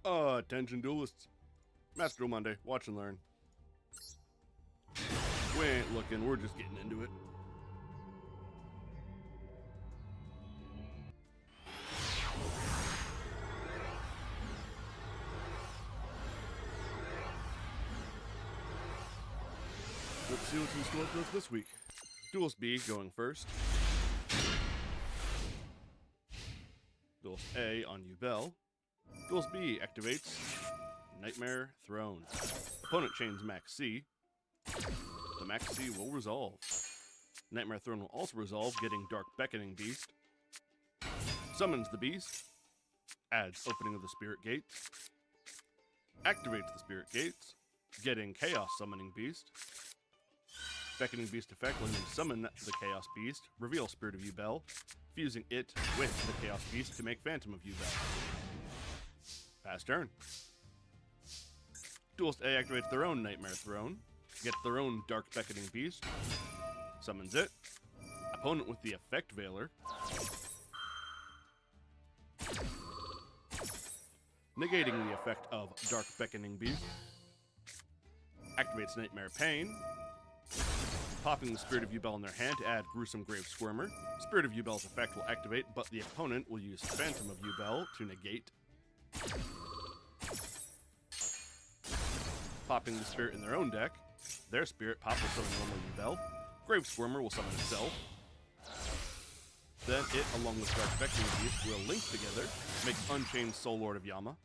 Attention duelists. Master Duel Monday. Watch and learn. We ain't looking, we're just getting into it. Let's see what's in store for us this week. Duelist B going first. Duelist A on Ubel. Duelist B activates Nightmare Throne. Opponent chains Max C. The Max C will resolve. Nightmare Throne will also resolve, getting Dark Beckoning Beast. Summons the Beast. Adds Opening of the Spirit Gates. Activates the Spirit Gates, getting Chaos Summoning Beast. Beckoning Beast effect, letting them summon the Chaos Beast, reveal Spirit of Ubel, fusing it with the Chaos Beast to make Phantom of Ubel. Pass turn. Duelist A activates their own Nightmare Throne, gets their own Dark Beckoning Beast, summons it. Opponent with the effect Veiler. Negating the effect of Dark Beckoning Beast. Activates Nightmare Pain. Popping the Spirit of Ubel in their hand to add Gruesome Grave Squirmer. Spirit of Ubel's effect will activate, but the opponent will use Phantom of Ubel to negate. Popping the Spirit in their own deck. Their Spirit Pop will summon normal Ubel. Grave Squirmer will summon itself. Then it, along with Dark Beckoning Beast, will link together, make Unchained Soul Lord of Yama.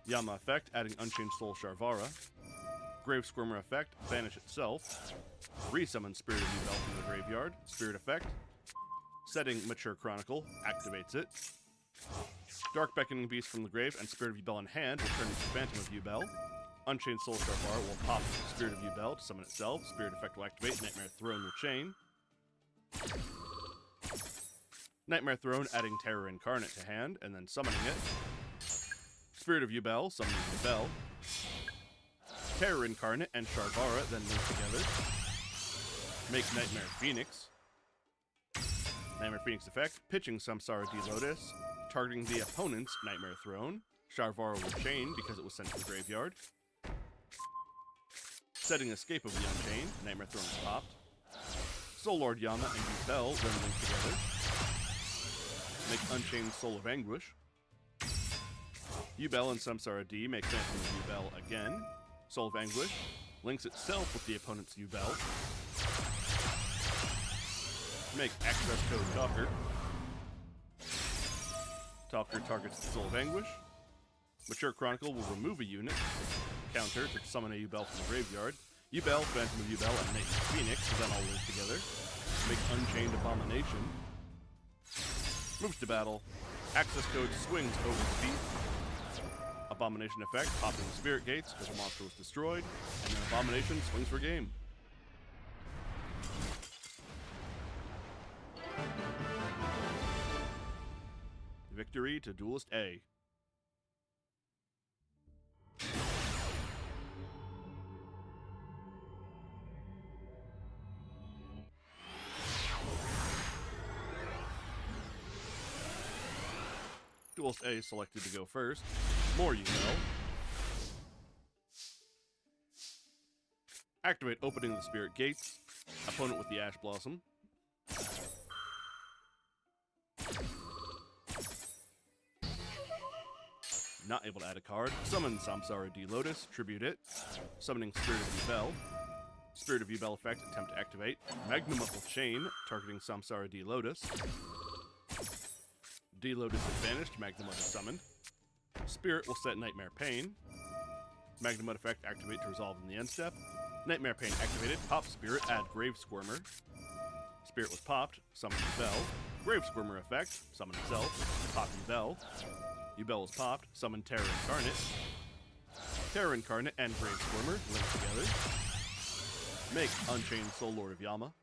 Yama effect, adding Unchained Soul Sharvara. Grave Squirmer effect, banish itself. Resummon Spirit of Ubel from the graveyard. Spirit effect. Setting Mature Chronicle, activates it. Dark Beckoning Beast from the grave and Spirit of Ubel in hand will turn into Phantom of Ubel. Unchained Soul Sharvara will pop Spirit of Ubel to summon itself. Spirit effect will activate. Nightmare Throne will chain. Nightmare Throne adding Terror Incarnate to hand and then summoning it. Spirit of Ubel summoning Ubel. Terror Incarnate and Sharvara then link together. Make Nightmare Phoenix. Nightmare Phoenix effect, pitching Samsara D Lotus, targeting the opponent's Nightmare Throne. Sharvara will chain because it was sent to the graveyard. Setting Escape of the Unchained, Nightmare Throne is popped. Soul Lord Yama and Ubel then link together. Make Unchained Soul of Anguish. Ubel and Samsara D make Phantom of Ubel again. Soul of Anguish links itself with the opponent's Ubel. Make Access Code Talker. Talker targets the Soul of Anguish. Mature Chronicle will remove a unit. Counter to summon a Ubel from the graveyard. Ubel, Phantom of Ubel, and Nightmare Phoenix will then all link together. Make Unchained Abomination. Moves to battle. Access Code swings over its feet. Abomination effect, popping the Spirit Gates because the monster was destroyed, and then Abomination swings for game. Victory to Duelist A. Duelist A selected to go first. More Ubel. Activate Opening the Spirit Gates. Opponent with the Ash Blossom. Not able to add a card. Summon Samsara D Lotus. Tribute it. Summoning Spirit of Ubel. Spirit of Ubel effect. Attempt to activate. Magnamut will chain, targeting Samsara D Lotus. D Lotus is banished. Magnamut is summoned. Spirit will set Nightmare Pain. Magnamut effect activate to resolve in the end step. Nightmare Pain activated. Pop Spirit, add Grave Squirmer. Spirit was popped. Summon Ubel. Grave Squirmer effect. Summon itself. Pop Ubel. Ubel is popped. Summon Terror Incarnate. Terror Incarnate and Grave Squirmer link together. Make Unchained Soul Lord of Yama.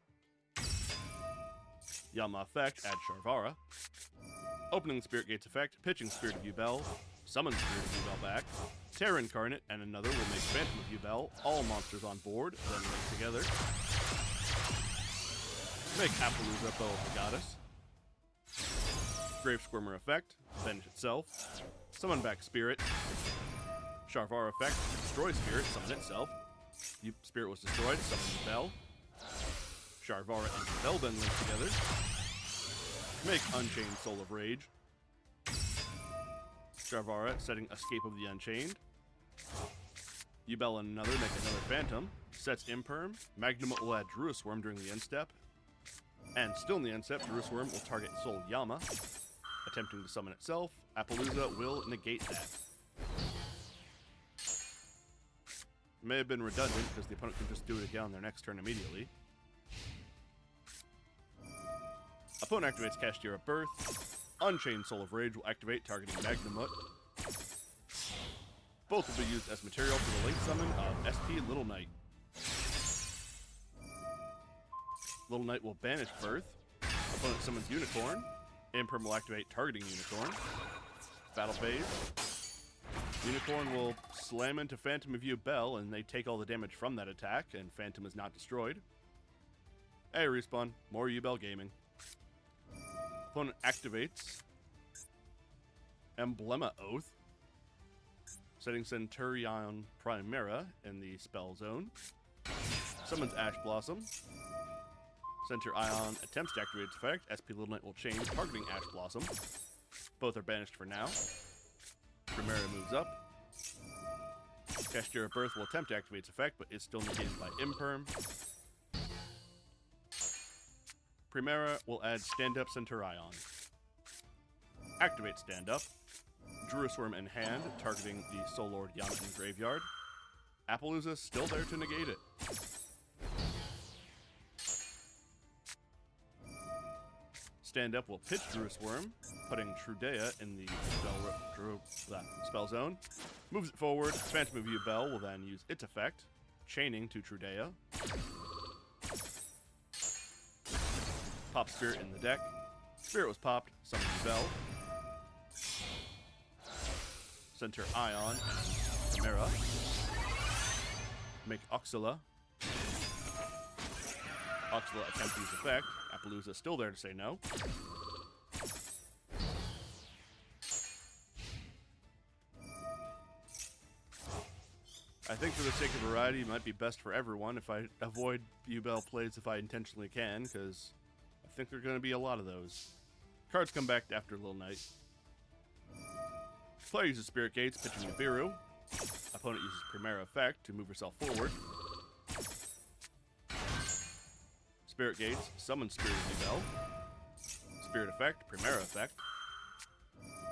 Yama effect, add Sharvara. Opening Spirit Gates effect, pitching Spirit of Ubel. Summon Spirit of Ubel back. Terror Incarnate and another will make Phantom of Ubel. All monsters on board, then link together. Make Appaloosa Bow of the Goddess. Grave Squirmer effect, banish itself. Summon back Spirit. Sharvar effect, destroy Spirit, summon itself. Spirit was destroyed, summon Bell. Sharvara and Bell then link together. Make Unchained Soul of Rage. Sharvara setting Escape of the Unchained. Yubel and another make another Phantom. Sets Imperm. Magnum will add Druid Swarm during the end step. And still in the end step, Druid Swarm will target Soul Yama, attempting to summon itself. Appaloosa will negate that. May have been redundant because the opponent can just do it again on their next turn immediately. Opponent activates Cashier of Birth. Unchained Soul of Rage will activate, targeting Magnamut. Both will be used as material for the link summon of SP Little Knight. Little Knight will banish Birth. Opponent summons Unicorn. Imperm will activate, targeting Unicorn. Battle phase. Unicorn will slam into Phantom of Yubel, and they take all the damage from that attack, and Phantom is not destroyed. Hey, Respawn. More Yubel gaming. Opponent activates Emblema Oath, setting Centurion Primera in the spell zone. Summons Ash Blossom. Center Ion attempts to activate its effect. SP Little Knight will change, targeting Ash Blossom. Both are banished for now. Primera moves up. Cashier of Birth will attempt to activate its effect, but is still negated by Imperm. Primera will add Stand Up Centurion. Activate Stand Up. Druid Swarm in hand, targeting the Soul Lord Yama in the graveyard. Appaloosa still there to negate it. Stand Up will pitch Druid Swarm, putting Trudea in the spell zone. Moves it forward. Phantom of Yubel will then use its effect, chaining to Trudea. Pop Spirit in the deck. Spirit was popped, summon Yubel. Center Ion and Chimera. Make Oxala. Oxala attempt to use effect. Appaloosa still there to say no. I think for the sake of variety, it might be best for everyone if I avoid Yubel plays if I intentionally can, because I think there are going to be a lot of those. Cards come back after Little Knight. Player uses Spirit Gates, pitching Nibiru. Opponent uses Primera effect to move herself forward. Spirit Gates, summon Spirit of Yubel. Spirit effect, Primera effect.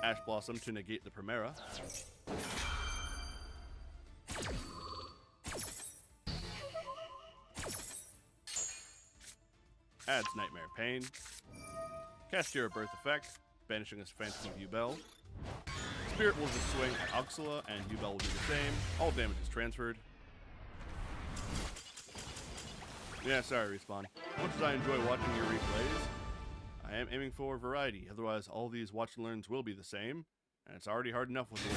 Ash Blossom to negate the Primera. Adds Nightmare Pain. Cashier of Birth effect, banishing this Phantom of Yubel. Spirit will just swing at Oxala, and Yubel will do the same. All damage is transferred. Yeah, sorry, Respawn. As much as I enjoy watching your replays, I am aiming for variety. Otherwise, all these watch and learns will be the same, and it's already hard enough with the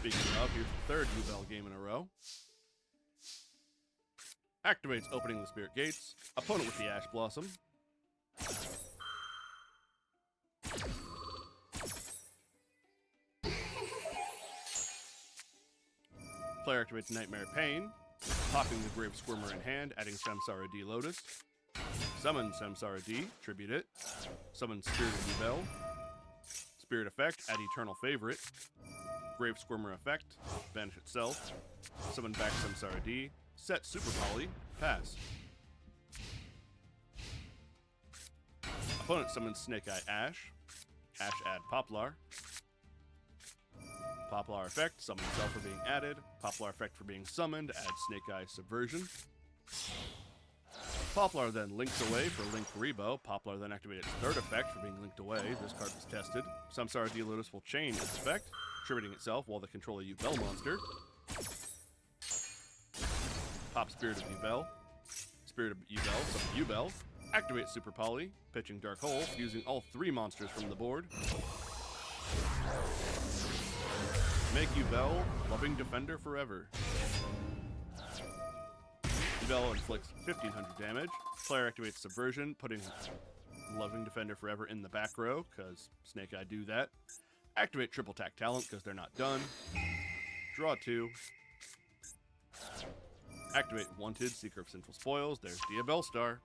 Speaking of, here's the third Yubel game in a row. Activates opening the Spirit Gates. Opponent with the Ash Blossom. Player activates Nightmare Pain. Popping the Grave Squirmer in hand, adding Samsara D Lotus. Summon Samsara D, tribute it. Summon Spirit of Yubel. Spirit effect, add Eternal Favorite. Grave Squirmer effect, banish itself. Summon back Samsara D. Set Super Poly, pass. Opponent summons Snake Eye Ash. Ash add Poplar. Poplar effect, summon itself for being added. Poplar effect for being summoned, add Snake Eye Subversion. Poplar then links away for Link Rebo. Poplar then activated its third effect for being linked away. This card was tested. Samsara D Lotus will chain its effect, tributing itself while the controller Yubel monster. Pop Spirit of Yubel. Spirit of Yubel, summon Yubel. Activate Super Poly, pitching Dark Hole, using all three monsters from the board. Make Duel Loving Defender forever. Duel inflicts 1500 damage. Player activates Subversion, putting Loving Defender forever in the back row, because Snake Eye do that. Activate Triple Attack Talent, because they're not done. Draw 2. Activate Wanted, Seeker of Sinful Spoils. There's Duel Star.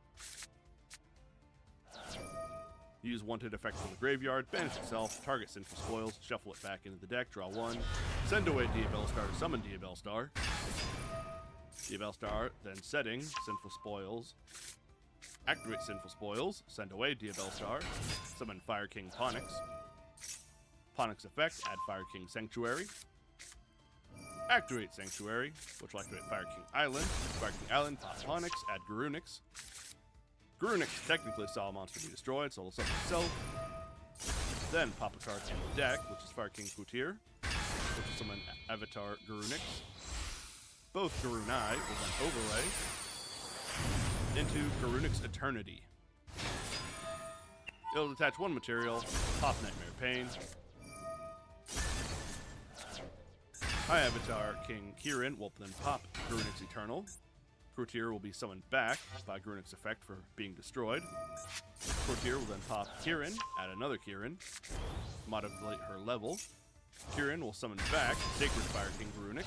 Use Wanted effect from the graveyard, banish itself, target Sinful Spoils, shuffle it back into the deck, draw 1. Send away Duel Star to summon Duel Star. Duel Star, then setting Sinful Spoils. Activate Sinful Spoils, send away Duel Star, summon Fire King Ponix. Ponix effect, add Fire King Sanctuary. Activate Sanctuary, which will activate Fire King Island. Fire King Island, pop Ponix, add Garunix. Garunix technically saw a monster be destroyed, so it'll summon itself. Then pop a card in the deck, which is Fire King Kutir, which will summon Avatar Garunix. Both Garunai will then overlay into Garunix Eternity. It'll detach 1 material, pop Nightmare Pain. High Avatar King Kirin will then pop Garunix Eternal. Courtier will be summoned back by Garunix effect for being destroyed. Courtier will then pop Kirin, add another Kirin, modulate her level. Kirin will summon back Sacred Fire King Garunix.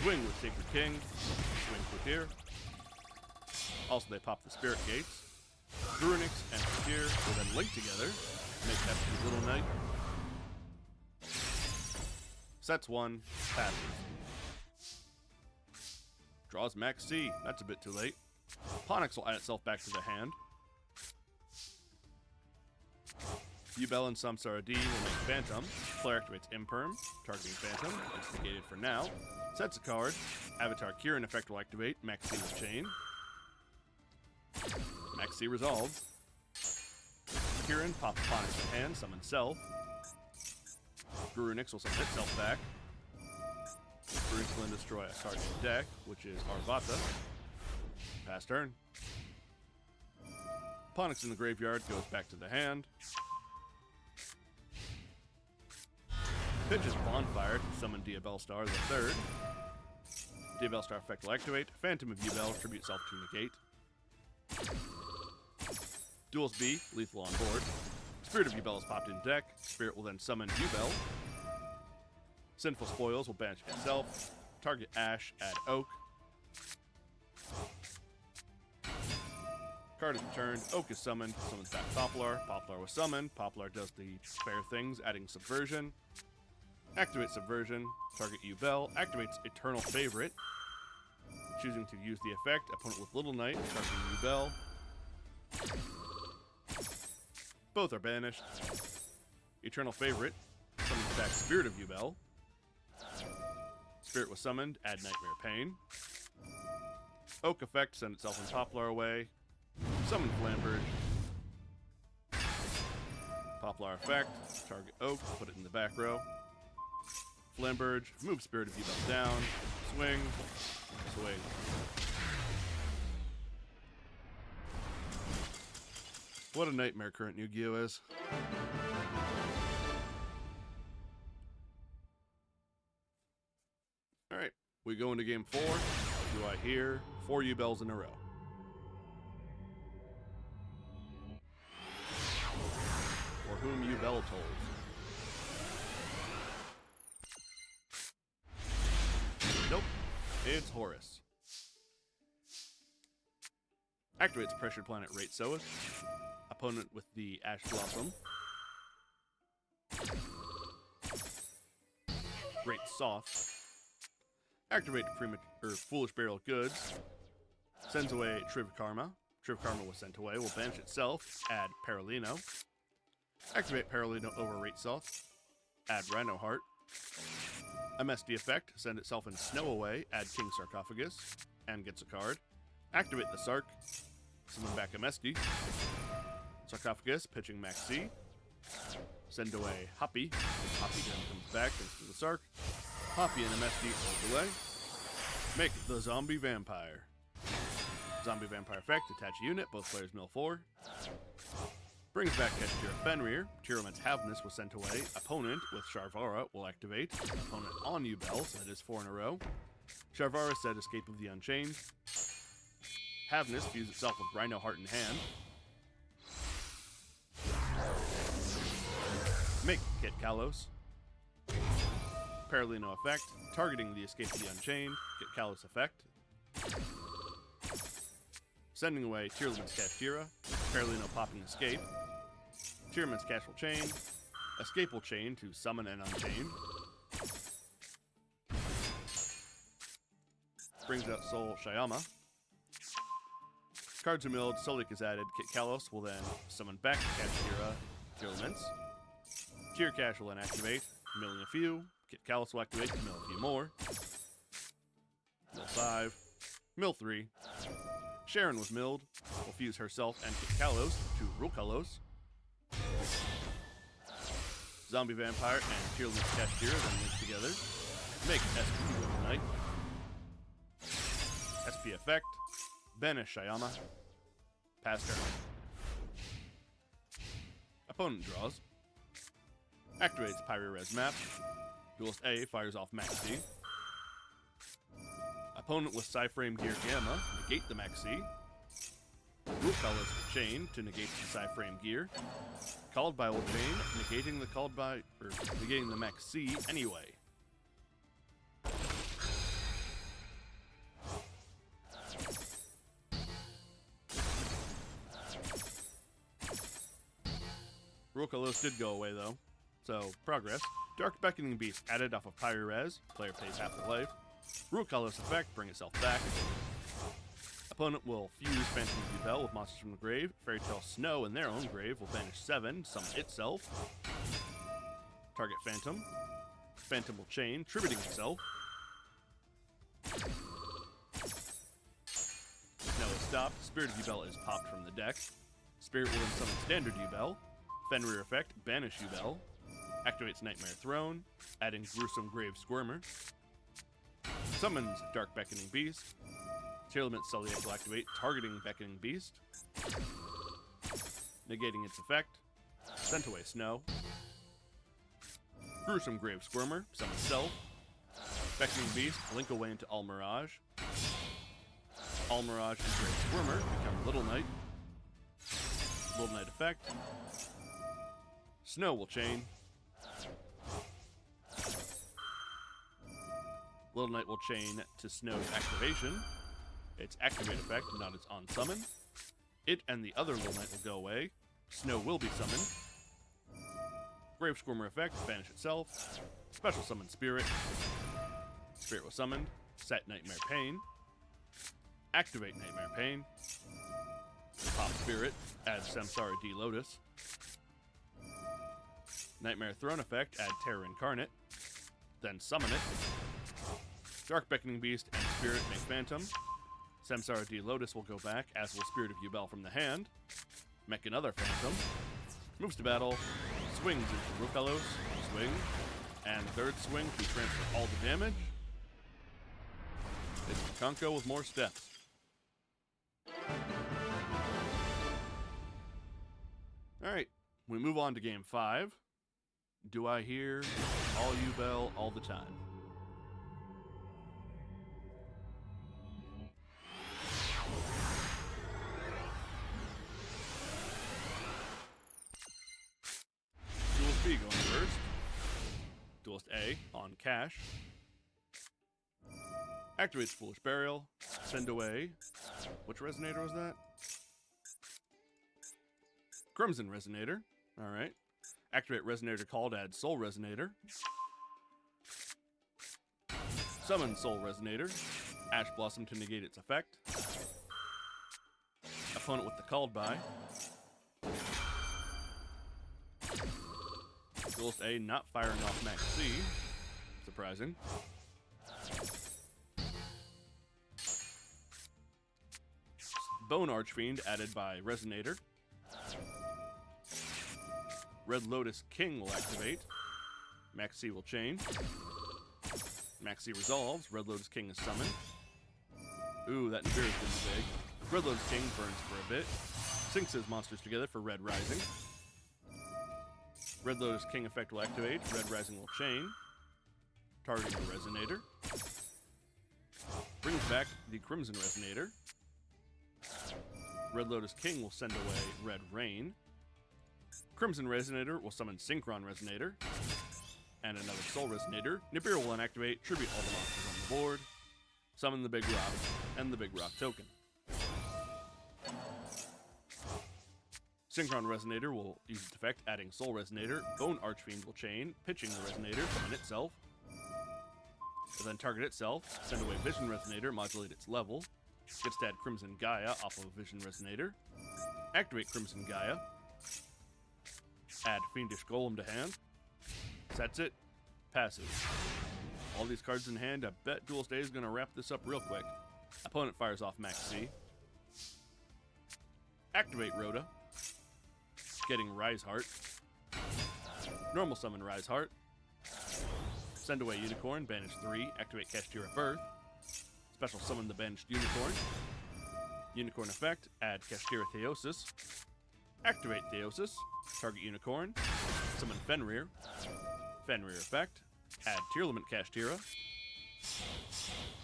Swing with Sacred King, swing Courtier. Also, they pop the Spirit Gates. Garunix and Courtier will then link together, make that Little Knight. Sets 1, passes. Draws Max C. That's a bit too late. Ponix will add itself back to the hand. Duel and Samsara D will make Phantom. Player activates Imperm, targeting Phantom. It's negated for now. Sets a card. Avatar Kirin effect will activate. Max C with Chain. Max C resolves. Kirin pops Ponix to hand, summon Self. Garunix will summon itself back. Garunix will then destroy a card in the deck, which is Arvata. Pass turn. Ponix in the graveyard goes back to the hand. Pitches Bonfire to summon Duel Star the third. Duel Star effect will activate. Phantom of Duel, tribute self to negate. Duels B, lethal on board. Spirit of Duel is popped in deck. Spirit will then summon Duel. Sinful Spoils will banish itself. Target Ash, add Oak. Card is returned. Oak is summoned. Summons back Poplar. Poplar was summoned. Poplar does the fair things, adding Subversion. Activate Subversion. Target Duel. Activates Eternal Favorite. Choosing to use the effect. Opponent with Little Knight. Targeting Duel. Both are banished. Eternal Favorite summons back Spirit of Duel. Spirit was summoned, add Nightmare Pain. Oak effect, send itself and Poplar away. Summon Flamberge. Poplar effect, target Oak, put it in the back row. Flamberge, move Spirit of Duel down. Swing, swing. What a nightmare current Yu-Gi-Oh! Is. Alright, we go into game 4. Do I hear 4 Duels in a row? For whom Duel tolls. Nope, it's Horus. Activates Pressured Planet Rate Soas. Opponent with the Ash Blossom. Great Soft. Activate Foolish Burial Goods. Sends away Triv Karma. Triv Karma was sent away. Will banish itself. Add Paralino. Activate Paralino over Rate Soft. Add Rhino Heart. MSD effect. Send itself and Snow away. Add King Sarcophagus. And gets a card. Activate the Sark. Summon back MSD. Sarcophagus, pitching Max C. Send away Hoppy. Hoppy then comes back thanks to the Sark. Hoppy and MSD overlay. Make the Zombie Vampire. Zombie Vampire effect, attach a unit, both players mill 4. Brings back Kashtira Fenrir. Tyroman's Havness was sent away. Opponent with Sharvara will activate. Opponent on Ubel, so that is 4 in a row. Sharvara said Escape of the Unchained. Havness fuse itself with Rhino Heart in hand. Make Kit Kalos. Paralino effect. Targeting the Escape of the Unchained. Kit Kalos effect. Sending away Tyroman's Kashtira. Paralino popping Escape. Tyroman's Cash will chain. Escape will chain to summon and unchain. Brings out Soul Shyama. Cards are milled, Solik is added. Kit Kalos will then summon back Kashtira, Tyroman's. Tier Cash will then activate, milling a few. Kit Kalos will activate to mill a few more. Mill 5. Mill 3. Sharon was milled, will fuse herself and Kit Kalos to Rule Kalos. Zombie Vampire and Tyroman's Kashtira then link together. Make SP with the Knight. SP effect. Banish Shyama. Pass turn. Opponent draws. Activates Pyro-Res map. Duelist A fires off Max C. Opponent with Psyframe Gear Gamma. Negate the Max C. Rule Kalos Chain to negate the Psyframe Gear. Called by will chain, negating the Max C anyway. Rule Kalos did go away though, so progress. Dark Beckoning Beast added off of Pyro-Res. Player pays half the life. Rule Kalos effect, bring itself back. Opponent will fuse Phantom Ubel with monsters from the grave. Fairy Tale Snow in their own grave will banish 7, summon itself. Target Phantom. Phantom will chain, tributing itself. Snow is stopped. Spirit of Ubel is popped from the deck. Spirit will then summon Standard Ubel. Fenrir effect, banish Ubel. Activates Nightmare Throne, adding Gruesome Grave Squirmer. Summons Dark Beckoning Beast. Tyroman's Celiac will activate, targeting Beckoning Beast. Negating its effect. Sent away Snow. Gruesome Grave Squirmer, summon Self. Beckoning Beast, link away into All Mirage. All Mirage and Grave Squirmer become Little Knight. Little Knight effect. Snow will chain. Little Knight will chain to Snow's activation. Its activate effect, not its on summon. It and the other Little Knight will go away. Snow will be summoned. Grave Squirmer effect, banish itself. Special summon Spirit. Spirit was summoned. Set Nightmare Pain. Activate Nightmare Pain. Pop Spirit, add Samsara D Lotus. Nightmare Throne effect, add Terror Incarnate. Then summon it. Dark Beckoning Beast and Spirit make Phantom. Samsara D Lotus will go back, as will Spirit of Ubel from the hand. Make another Phantom. Moves to battle. Swings into Rule Kalos. Swing. And third swing to transfer all the damage. It's Konko with more steps. Alright, we move on to game 5. Do I hear all Ubel all the time? Duelist B going first. Duelist A on cash. Activates Foolish Burial. Send away. Which Resonator was that? Crimson Resonator. Alright. Activate Resonator called, add Soul Resonator. Summon Soul Resonator. Ash Blossom to negate its effect. Opponent with the called by. Duelist A not firing off Max C. Surprising. Bone Archfiend added by Resonator. Red Lotus King will activate. Max C will chain. Max C resolves. Red Lotus King is summoned. Ooh, that Nibiru's gonna be big. Red Lotus King burns for a bit. Syncs his monsters together for Red Rising. Red Lotus King effect will activate. Red Rising will chain, targeting the Resonator. Brings back the Crimson Resonator. Red Lotus King will send away Red Rain. Crimson Resonator will summon Synchron Resonator. And another Soul Resonator. Nibiru will inactivate, tribute all the monsters on the board. Summon the Big Rock and the Big Rock token. Synchron Resonator will use its effect, adding Soul Resonator. Bone Archfiend will chain, pitching the Resonator, summon itself. Will then target itself, send away Vision Resonator, modulate its level. Gets to add Crimson Gaia off of Vision Resonator. Activate Crimson Gaia. Add Fiendish Golem to hand. Sets it. Passes. All these cards in hand. I bet Duel Stay is going to wrap this up real quick. Opponent fires off Max C. Activate Rhoda. Getting Rise Heart. Normal summon Rise Heart. Send away Unicorn, banish 3, activate Kashtira Birth. Special summon the banished Unicorn. Unicorn effect, add Kashtira Theosis. Activate Theosis, target Unicorn. Summon Fenrir. Fenrir effect, add Tearlament Kashtira.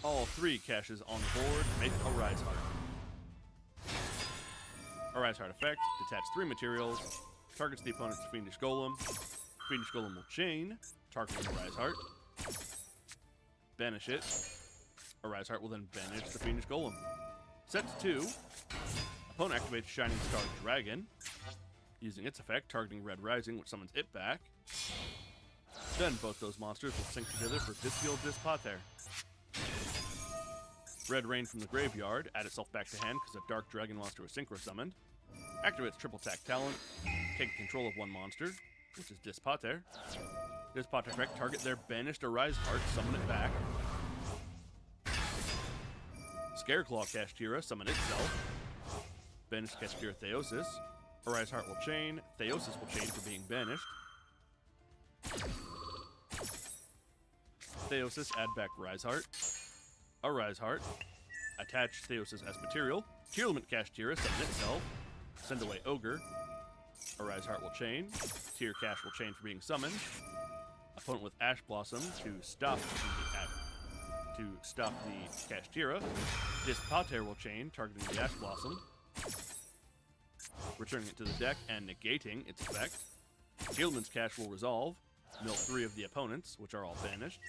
All 3 caches on the board, make a Rise Heart. A Rise Heart effect, detach 3 materials, targets the opponent's Fiendish Golem. Fiendish Golem will chain, targeting the Rise Heart. Banish it. A Rise Heart will then banish the Fiendish Golem. Sets 2. Opponent activates Shining Star Dragon, using its effect, targeting Red Rising, which summons it back. Then both those monsters will sync together for Disfield Dispater. Red Rain from the graveyard, add itself back to hand because a Dark Dragon monster was synchro summoned. Activates Triple Attack Talent, take control of one monster, which is Dispater. Dispater effect, target their banished Arise Heart, summon it back. Scareclaw Kashtira, summon itself. Banish Kashtira Theosis. Arise Heart will chain. Theosis will chain for being banished. Theosis, add back Rise Heart. Arise Heart. Attach Theosis as material. Tearlament Kashtira, summon itself. Send away Ogre. Arise Heart will chain. Tear Cash will chain for being summoned. Opponent with Ash Blossom to stop the Kashtira. Dispater will chain, targeting the Ash Blossom. Returning it to the deck and negating its effect. Tearlament's Cash will resolve. Mill 3 of the opponents, which are all banished.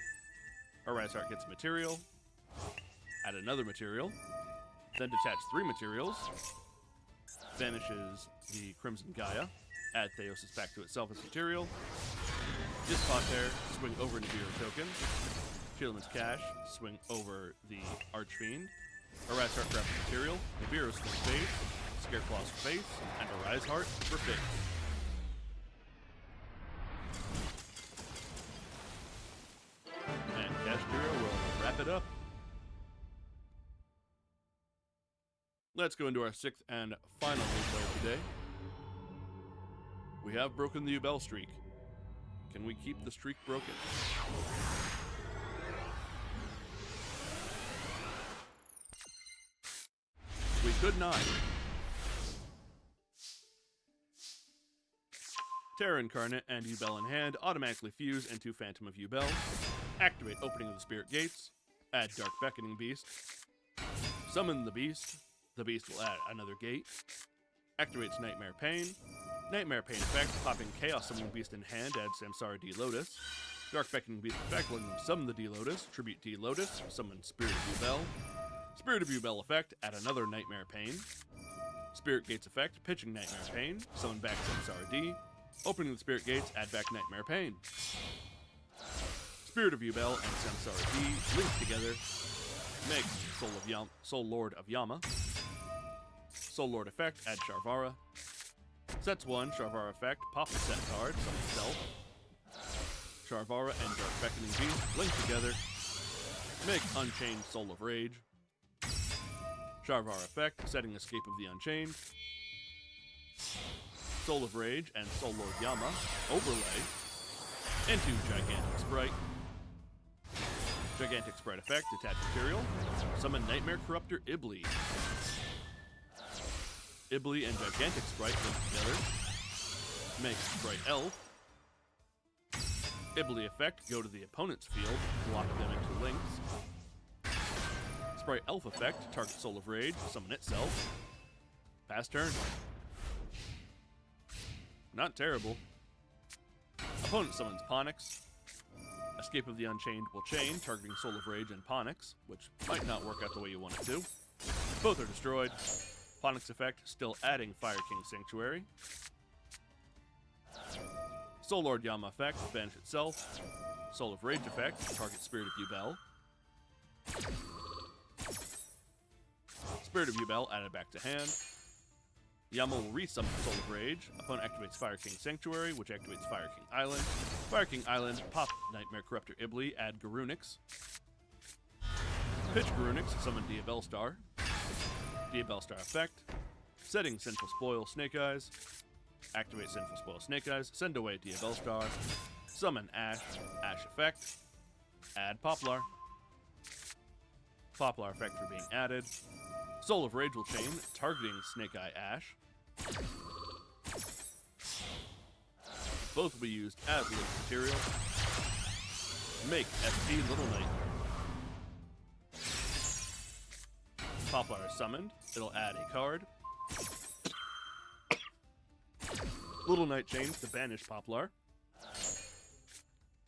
Arise Heart gets material. Add another material. Then detach 3 materials. Banishes the Crimson Gaia. Add Theosis back to itself as material. Dispater, swing over Nibiru token. Tearlament's Cash, swing over the Archfiend. Arise Heart grabs material. Nibiru's for face. Scareclaw's for face. And Arise Heart for face. And Kashtira will wrap it up. Let's go into our 6th and final replay of the day. We have broken the Ubel streak. Can we keep the streak broken? We could not. Terra Incarnate and Ubel in hand automatically fuse into Phantom of Ubel. Activate Opening of the Spirit Gates. Add Dark Beckoning Beast. Summon the Beast. The Beast will add another gate. Activates Nightmare Pain. Nightmare Pain effect, popping Chaos Summoning Beast in hand, add Samsara D-Lotus. Dark Beckoning Beast effect, letting them summon the D-Lotus. Tribute D-Lotus, summon Spirit of Ubel. Spirit of Ubel effect, add another Nightmare Pain. Spirit Gates effect, pitching Nightmare Pain, summon back Samsara D. Opening the Spirit Gates, add back Nightmare Pain. Spirit of Ubel and Samsara D link together. Make Soul Lord of Yama. Soul Lord effect, add Sharvara. Sets 1, Sharvara effect, pop the set card, summon itself. Sharvara and Dark Beckoning Beast link together. Make Unchained Soul of Rage. Sharvara effect, setting Escape of the Unchained. Soul of Rage and Soul Lord Yama overlay into Gigantic Sprite. Gigantic Sprite effect, detach material. Summon Nightmare Corruptor Ibli. Ibly and Gigantic Sprite link together. Make Sprite Elf. Ibly effect, go to the opponent's field, lock them into links. Sprite Elf effect, target Soul of Rage, summon itself. Pass turn. Not terrible. Opponent summons Ponix. Escape of the Unchained will chain, targeting Soul of Rage and Ponix, which might not work out the way you want it to. Both are destroyed. Ponix effect, still adding Fire King Sanctuary. Soul Lord Yama effect, banish itself. Soul of Rage effect, target Spirit of Yubel. Spirit of Yubel added back to hand. Yama will resummon Soul of Rage. Opponent activates Fire King Sanctuary, which activates Fire King Island. Fire King Island, pop Nightmare Corruptor Ibly, add Garunix. Pitch Garunix, summon Diabellstar. Diabellstar effect. Setting Sinful Spoil Snake Eyes. Activate Sinful Spoil Snake Eyes. Send away Diabellstar. Summon Ash. Ash effect. Add Poplar. Poplar effect for being added. Soul of Rage will chain, targeting Snake Eye Ash. Both will be used as link material. Make SP Little Knight. Poplar is summoned. It'll add a card. Little Knight chains to banish Poplar.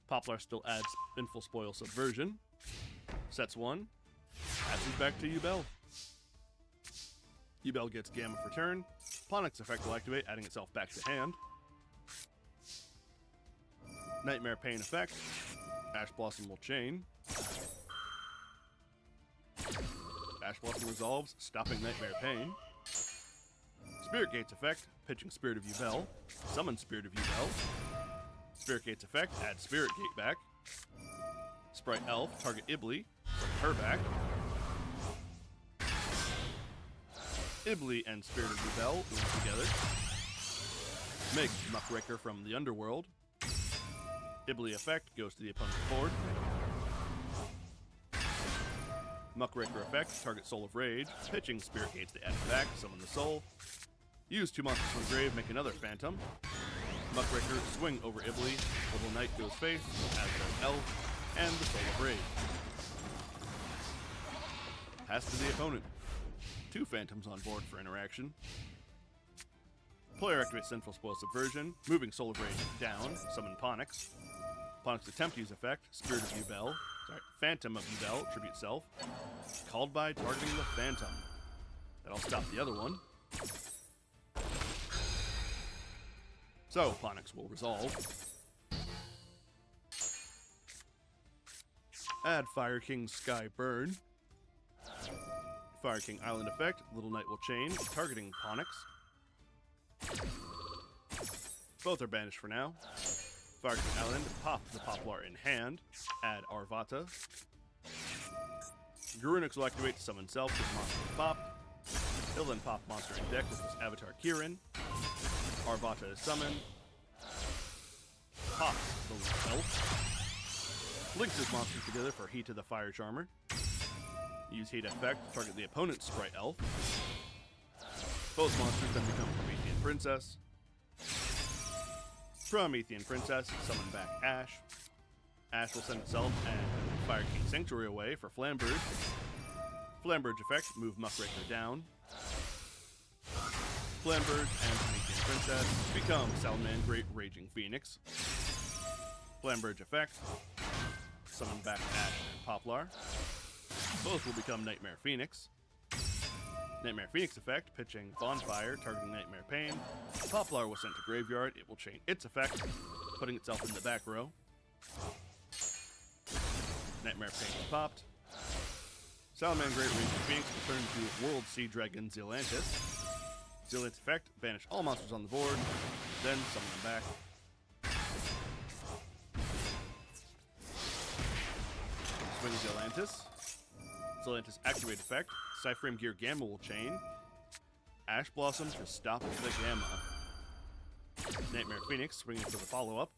Poplar still adds Sinful Spoil Subversion. Sets one. Passes back to Yubel. Yubel gets Gamma for turn. Ponix effect will activate, adding itself back to hand. Nightmare Pain effect. Ash Blossom will chain. Ash Blossom resolves, stopping Nightmare Pain. Spirit Gates effect, pitching Spirit of Yubel. Summon Spirit of Yubel. Spirit Gates effect, add Spirit Gate back. Sprite Elf, target Ibly, summon her back. Ibly and Spirit of Yubel link together. Make Muckraker from the Underworld. Ibly effect goes to the opponent's board. Muckraker effect, target Soul of Rage. Pitching Spirit Gates to add it back, summon the soul. Use 2 monsters from the grave, make another Phantom. Muckraker, swing over Ibly. Little Knight goes face, as does Elf, and the Soul of Rage. Pass to the opponent. 2 Phantoms on board for interaction. Player activates Sinful Spoil Subversion, moving Soul of Rage down, summon Ponix. Ponix attempt to use effect, Spirit of Yubel, Phantom of Yubel, tribute self, called by targeting the Phantom. That'll stop the other one. So, Ponix will resolve. Add Fire King Sky Burn. Fire King Island effect, Little Knight will chain, targeting Ponix. Both are banished for now. Fire King Island, pop the Poplar in hand, add Arvata. Garunix will activate to summon self with monster pop. He'll then pop monster in deck with his avatar Kieran. Arvata is summoned. Pop the Elf. Links his monsters together for Heat of the Fire Charmer. Use Heat effect to target the opponent's Sprite Elf. Both monsters then become Promethean Princess. Promethean Princess, summon back Ash. Ash will send itself and Fire King Sanctuary away for Flamberge. Flamberge effect, move Muckraker down. Flamberge and Promethean Princess become Salamangreat Raging Phoenix. Flamberge effect, summon back Ash and Poplar. Both will become Nightmare Phoenix. Nightmare Phoenix effect, pitching Bonfire, targeting Nightmare Pain. Poplar was sent to Graveyard. It will chain its effect, putting itself in the back row. Nightmare Pain is popped. Salamangreat Raging Phoenix will turn to World Sea Dragon Zealantis. Zealantis effect, banish all monsters on the board, then summon them back. Swing Zealantis. Zealantis activate effect. Cyframe Gear Gamma will chain. Ash Blossom to stop the Gamma. Nightmare Phoenix swinging for the follow-up.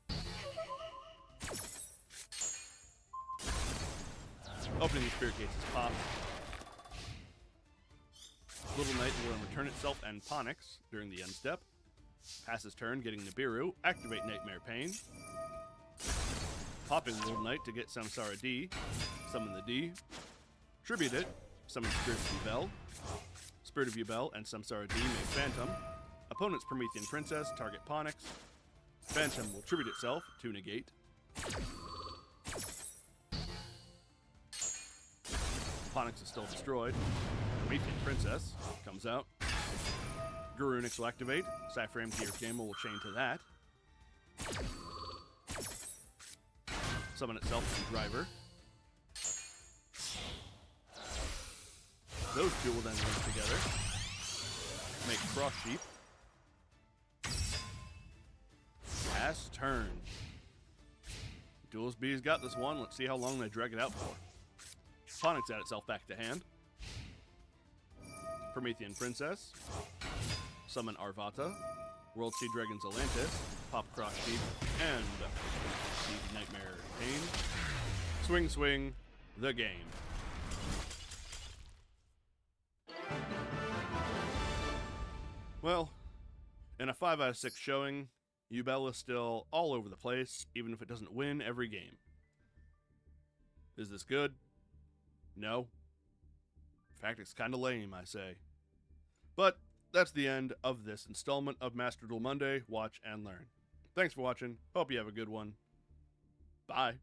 Opening the Spirit Gates is popped. Little Knight will return itself and Ponix during the end step. Pass his turn, getting Nibiru. Activate Nightmare Pain. Popping Little Knight to get Samsara D. Summon the D. Tribute it. Summon Spirit of Yubel. Spirit of Yubel and Samsara D make Phantom. Opponent's Promethean Princess, target Ponix. Phantom will tribute itself to negate. Ponix is still destroyed. Promethean Princess comes out. Garunix will activate. Cypherame Gear Gamma will chain to that. Summon itself to Driver. Those two will then link together. Make Cross Sheep. Pass turn. Duel's B's got this one. Let's see how long they drag it out for. Ponix add itself back to hand. Promethean Princess. Summon Arvata. World Sea Dragon Zelantis. Pop Cross Sheep. And the Nightmare Pain. Swing, swing, the game. Well, in a 5 out of 6 showing, Yubel is still all over the place, even if it doesn't win every game. Is this good? No. In fact, it's kind of lame, I say. But that's the end of this installment of Master Duel Monday. Watch and learn. Thanks for watching. Hope you have a good one. Bye.